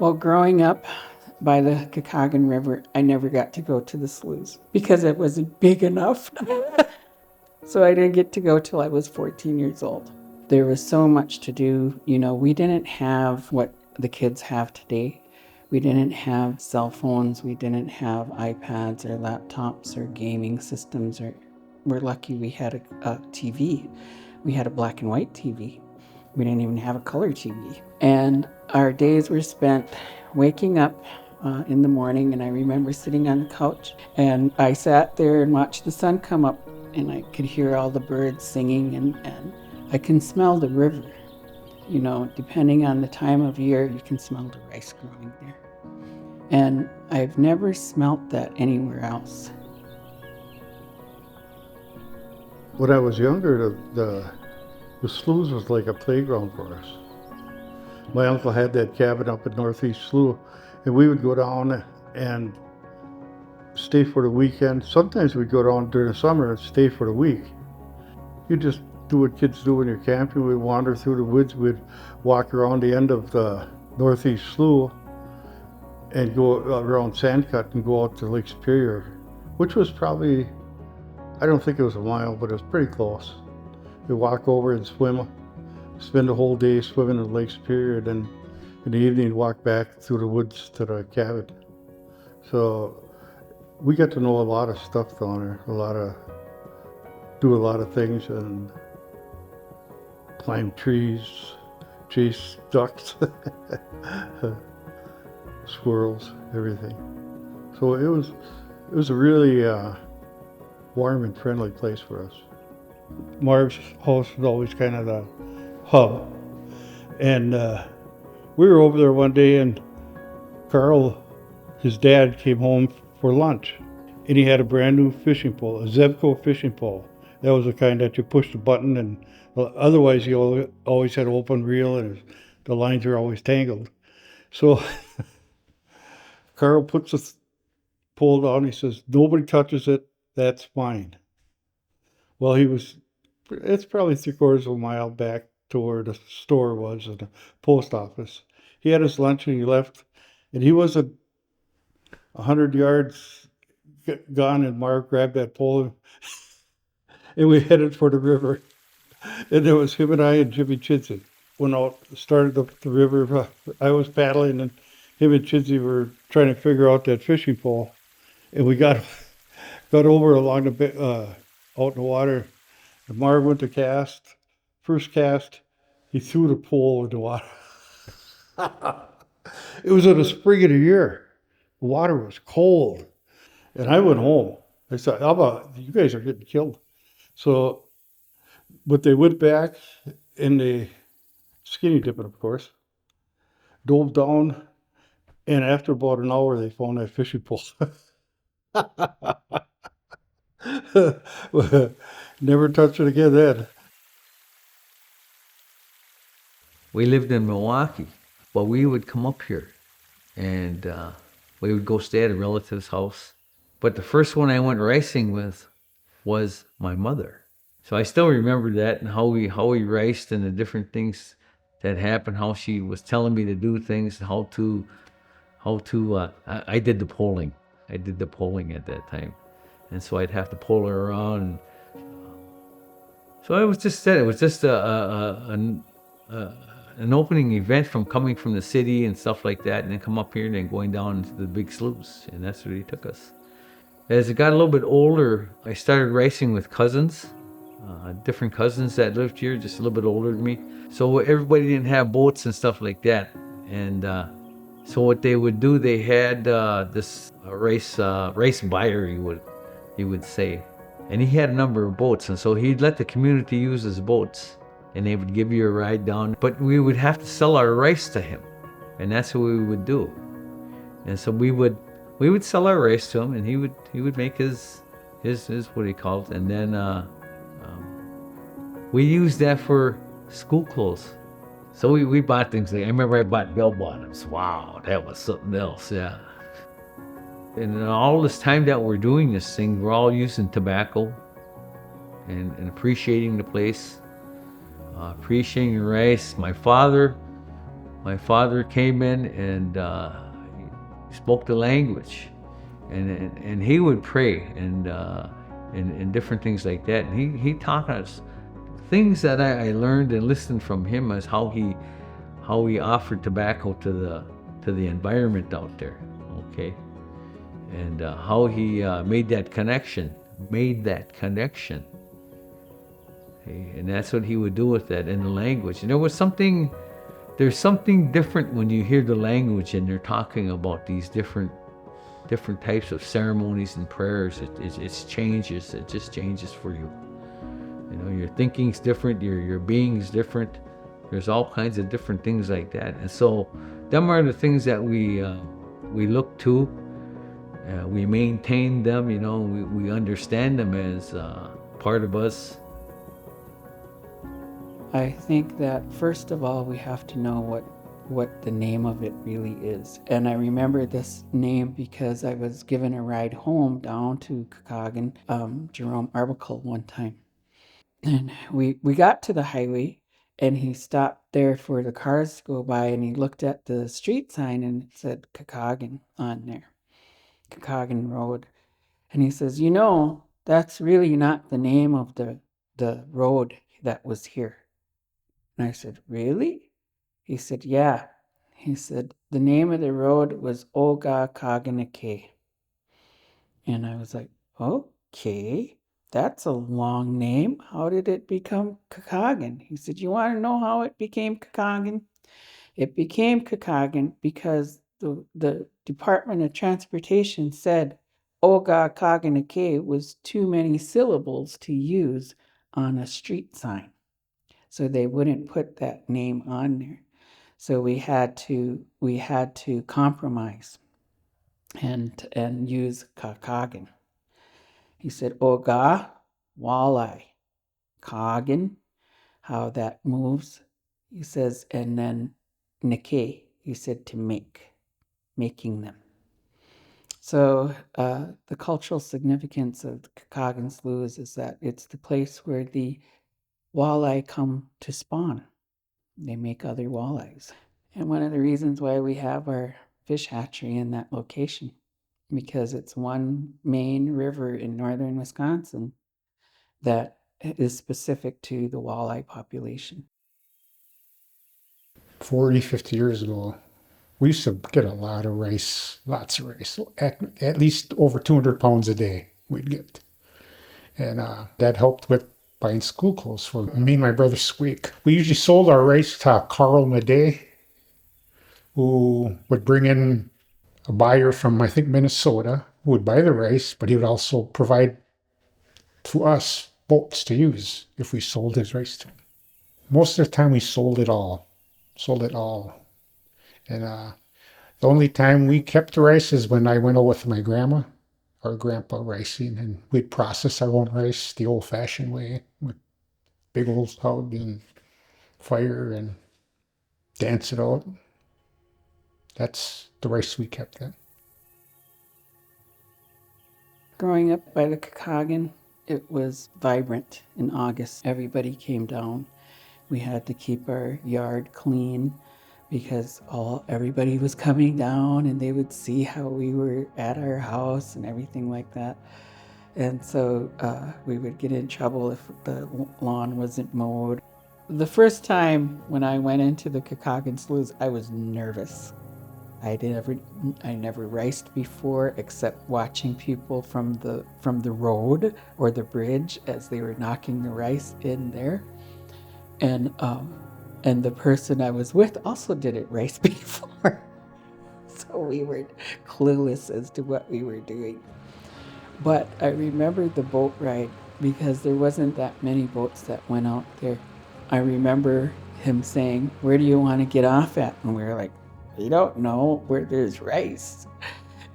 Well, growing up by the Kakagon River, I never got to go to the sloughs because it wasn't big enough. So I didn't get to go till I was 14 years old. There was so much to do. You know, we didn't have what the kids have today. We didn't have cell phones. We didn't have iPads or laptops or gaming systems. Or we're lucky we had a TV. We had a black and white TV. We didn't even have a color TV. And our days were spent waking up in the morning, and I remember sitting on the couch, and I sat there and watched the sun come up, and I could hear all the birds singing, and I can smell the river. You know, depending on the time of year, you can smell the rice growing there. And I've never smelt that anywhere else. When I was younger, the sloughs was like a playground for us. My uncle had that cabin up at Northeast Slough, and we would go down and stay for the weekend. Sometimes we'd go down during the summer and stay for the week. You just do what kids do when you're camping. We'd wander through the woods. We'd walk around the end of the Northeast Slough and go around Sandcut and go out to Lake Superior, which was probably, I don't think it was a mile, but it was pretty close. We walk over and swim, spend the whole day swimming in Lake Superior, and then in the evening walk back through the woods to the cabin. So we got to know a lot of stuff down there, do a lot of things, and climb trees, chase ducks, squirrels, everything. So it was a really warm and friendly place for us. Marv's house was always kind of the hub. And we were over there one day, and Carl, his dad, came home for lunch. And he had a brand new fishing pole, a Zebco fishing pole. That was the kind that you push the button, and otherwise you always had an open reel, and the lines are always tangled. So Carl puts the pole down. He says, "Nobody touches it. That's mine." Well, it's probably 3/4 of a mile back to where the store was and the post office. He had his lunch and he left, and he wasn't 100 yards gone, and Marv grabbed that pole and we headed for the river. And it was him and I and Jimmy Chidsey went out, started up the river. I was paddling, and him and Chidsey were trying to figure out that fishing pole. And we got over along the out in the water. And Marv went to cast. First cast, he threw the pole in the water. It was in the spring of the year. The water was cold. And I went home. I said, "How about you guys are getting killed?" So, but they went back and they skinny dipping, of course, dove down, and after about an hour, they found that fishing pole. Never touched it again then. We lived in Milwaukee, but we would come up here, and we would go stay at a relative's house. But the first one I went racing with was my mother. So I still remember that, and how we raced, and the different things that happened, how she was telling me to do things, how to I did the polling. I did the polling at that time. And so I'd have to pull her around. So it was just that. It was just an opening event from coming from the city and stuff like that, and then come up here and then going down into the big sloughs, and that's where he took us. As I got a little bit older, I started racing with cousins, different cousins that lived here, just a little bit older than me. So everybody didn't have boats and stuff like that. And so what they would do, they had this race buyer, he would say. And he had a number of boats, and so he'd let the community use his boats, and they would give you a ride down. But we would have to sell our rice to him, and that's what we would do. And so we would sell our rice to him, and he would make his what he called it. And then we used that for school clothes. So we bought things like, I remember I bought bell bottoms. Wow, that was something else, yeah. And all this time that we're doing this thing, we're all using tobacco and appreciating the place, appreciating the rice. My father my father came in and he spoke the language, and he would pray and different things like that. And he taught us things that I learned and listened from him, as how he offered tobacco to the environment out there, okay, and how he made that connection, okay? And that's what he would do with that in the language. And there's something different when you hear the language and they're talking about these different types of ceremonies and prayers. It just changes for you. You know, your thinking's different, your being's different. There's all kinds of different things like that. And so them are the things that we look to. We maintain them, you know, we understand them as part of us. I think that first of all, we have to know what the name of it really is. And I remember this name because I was given a ride home down to Kakagon, Jerome Arbuckle one time. And we got to the highway and he stopped there for the cars to go by, and he looked at the street sign and it said Kakagon on there, Kakagon Road. And he says, you know, that's really not the name of the road that was here. And I said, really? He said, yeah. He said, the name of the road was Ogaa. And I was like, okay, that's a long name. How did it become Kakagon? He said, you want to know how it became Kakagon? It became Kakagon because the Department of Transportation said Ogaa was too many syllables to use on a street sign. So they wouldn't put that name on there. So we had to compromise and use Kakagon. He said ogaa, walleye, kagan, how that moves. He says, and then nike, he said to making them. So the cultural significance of the Kakagon Sloughs is that it's the place where the walleye come to spawn. They make other walleyes. And one of the reasons why we have our fish hatchery in that location, because it's one main river in northern Wisconsin that is specific to the walleye population. 40, 50 years ago, we used to get a lot of rice, lots of rice, at least over 200 pounds a day we'd get. And that helped with buying school clothes for me and my brother Squeak. We usually sold our rice to Carl Madej, who would bring in a buyer from, I think, Minnesota, who would buy the rice, but he would also provide to us boats to use if we sold his rice to him. Most of the time we sold it all. And the only time we kept the rice is when I went out with my grandma or grandpa ricing, and we'd process our own rice the old-fashioned way with big old hog and fire and dance it out. That's the rice we kept then. Growing up by the Kakagon, it was vibrant in August. Everybody came down. We had to keep our yard clean because everybody was coming down and they would see how we were at our house and everything like that. And so we would get in trouble if the lawn wasn't mowed. The first time when I went into the Kakagon Sloughs, I was nervous. I never riced before, except watching people from the road or the bridge as they were knocking the rice in there. And the person I was with also didn't rice before. So we were clueless as to what we were doing. But I remember the boat ride because there wasn't that many boats that went out there. I remember him saying, "Where do you want to get off at?" And we were like, "We don't know, where there's rice."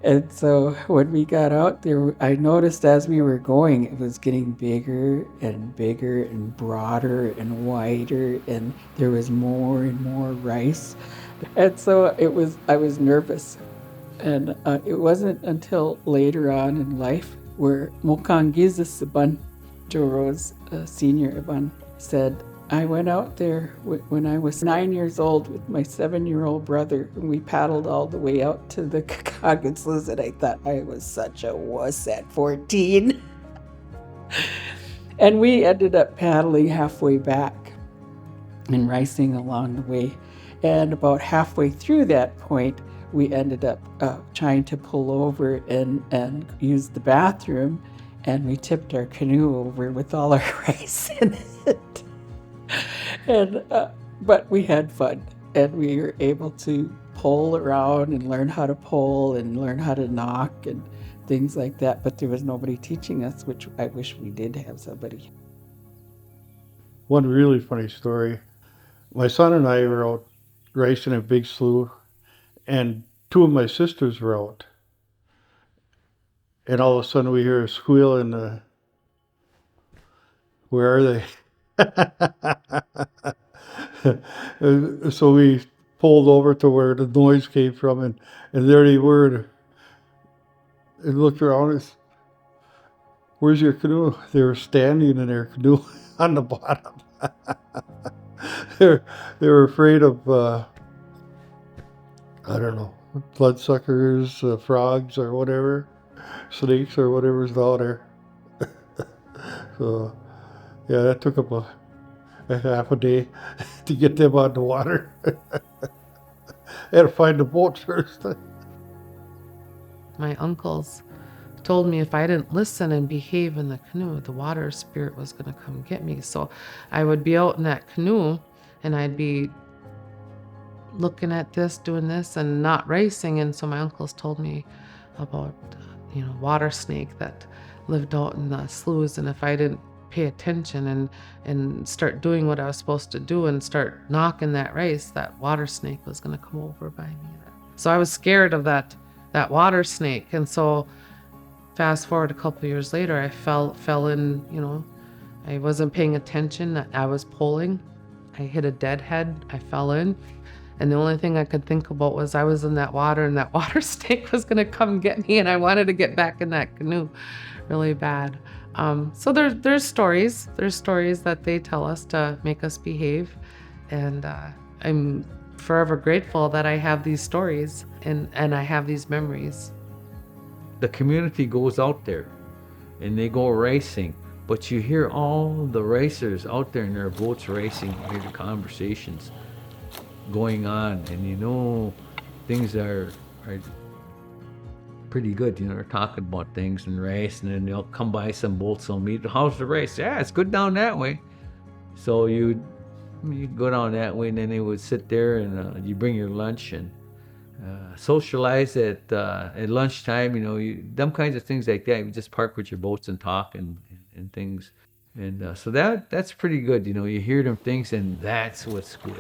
And so when we got out there, I noticed as we were going, it was getting bigger and broader and wider, and there was more and more rice. And so I was nervous. And it wasn't until later on in life where Moka'aangiizisiban, Joro's senior Iban, said, I went out there when I was 9 years old with my 7-year-old brother, and we paddled all the way out to the Kakagon Sloughs, and I thought I was such a wuss at 14. And we ended up paddling halfway back and racing along the way. And about halfway through that point, we ended up trying to pull over and use the bathroom, and we tipped our canoe over with all our rice in it. And but we had fun, and we were able to pole around and learn how to pole and learn how to knock and things like that. But there was nobody teaching us, which I wish we did have somebody. One really funny story. My son and I were out racing a big slough, and two of my sisters were out. And all of a sudden we hear a squeal in the... Where are they? So we pulled over to where the noise came from, and there they were. And looked around and said, "Where's your canoe?" They were standing in their canoe on the bottom. They were afraid of, I don't know, bloodsuckers, frogs or whatever, snakes or whatever's down there. So, yeah, that took up a half a day to get them on the water. Had to find the boat first. My uncles told me if I didn't listen and behave in the canoe, the water spirit was going to come get me. So I would be out in that canoe and I'd be looking at this, doing this, and not racing. And so my uncles told me about, water snake that lived out in the sloughs. And if I didn't pay attention and start doing what I was supposed to do and start knocking that race, that water snake was going to come over by me. So I was scared of that water snake. And so fast forward a couple years later, I fell in, I wasn't paying attention. I was poling. I hit a dead head. I fell in. And the only thing I could think about was I was in that water and that water snake was going to come get me. And I wanted to get back in that canoe really bad. So there's stories. There's stories that they tell us to make us behave. And I'm forever grateful that I have these stories and I have these memories. The community goes out there and they go racing, but you hear all the racers out there in their boats racing, you hear the conversations going on, and things are pretty good. They're talking about things and racing, and they'll come by some boats, they'll meet, how's the race? Yeah, it's good down that way. So you go down that way, and then they would sit there and you bring your lunch and socialize at lunchtime. Them kinds of things like that. You just park with your boats and talk and things, and so that's pretty good. You hear them things, and that's what's good.